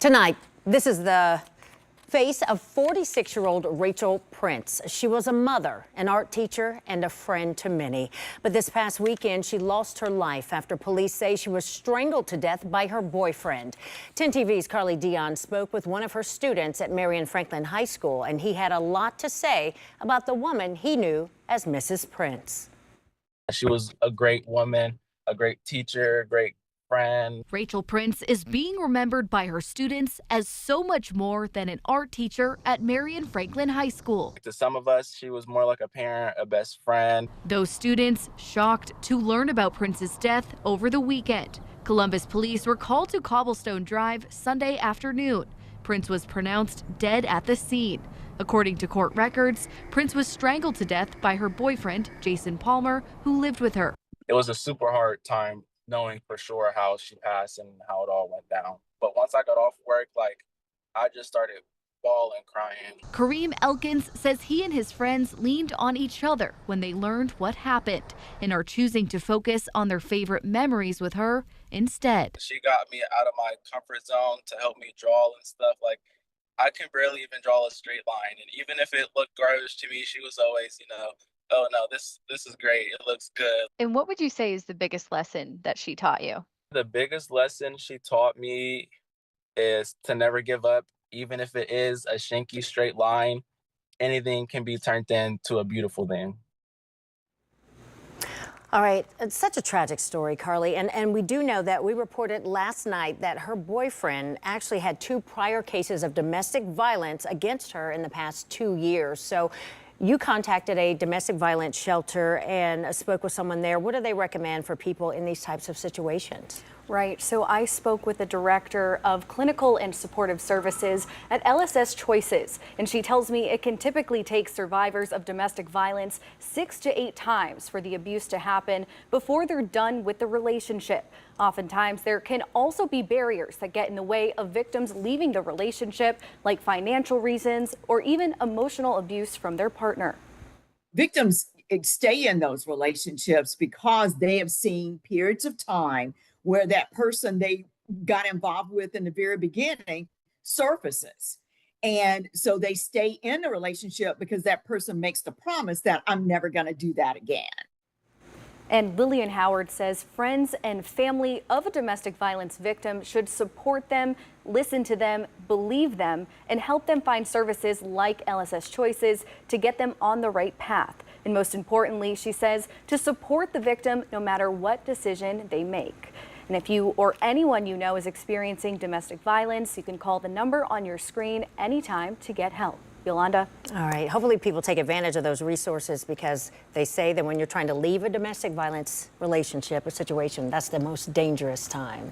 Tonight, this is the face of 46-year-old Rachel Prince. She was a mother, an art teacher, and a friend to many. But this past weekend, she lost her life after police say she was strangled to death by her boyfriend. 10 TV's Carly Dion spoke with one of her students at Marion-Franklin High School, and he had a lot to say about the woman he knew as Mrs. Prince. She was a great woman, a great teacher, great friend. Rachel Prince is being remembered by her students as so much more than an art teacher at Marion-Franklin High School. To some of us, she was more like a parent, a best friend. Those students shocked to learn about Prince's death over the weekend. Columbus police were called to Cobblestone Drive Sunday afternoon. Prince was pronounced dead at the scene. According to court records, Prince was strangled to death by her boyfriend, Jason Palmer, who lived with her. It was a super hard time knowing for sure how she passed and how it all went down. But once I got off work, I just started bawling, crying. Kareem Elkins says he and his friends leaned on each other when they learned what happened and are choosing to focus on their favorite memories with her instead. She got me out of my comfort zone to help me draw and stuff. I can barely even draw a straight line. And even if it looked garbage to me, she was always, oh no, this is great. It looks good. And what would you say is the biggest lesson that she taught you? The biggest lesson she taught me is to never give up. Even if it is a shanky straight line, anything can be turned into a beautiful thing. All right, it's such a tragic story, Carly, and we do know that we reported last night that her boyfriend actually had 2 prior cases of domestic violence against her in the past 2 years. So you contacted a domestic violence shelter and spoke with someone there. What do they recommend for people in these types of situations? Right. So I spoke with the director of clinical and supportive services at LSS Choices, and she tells me it can typically take survivors of domestic violence 6 to 8 times for the abuse to happen before they're done with the relationship. Oftentimes, there can also be barriers that get in the way of victims leaving the relationship, like financial reasons or even emotional abuse from their partner. Victims stay in those relationships because they have seen periods of time where that person they got involved with in the very beginning surfaces. And so they stay in the relationship because that person makes the promise that I'm never going to do that again. And Lillian Howard says friends and family of a domestic violence victim should support them, listen to them, believe them, and help them find services like LSS Choices to get them on the right path. And most importantly, she says, to support the victim no matter what decision they make. And if you or anyone you know is experiencing domestic violence, you can call the number on your screen anytime to get help. Yolanda? All right. Hopefully people take advantage of those resources because they say that when you're trying to leave a domestic violence relationship or situation, that's the most dangerous time.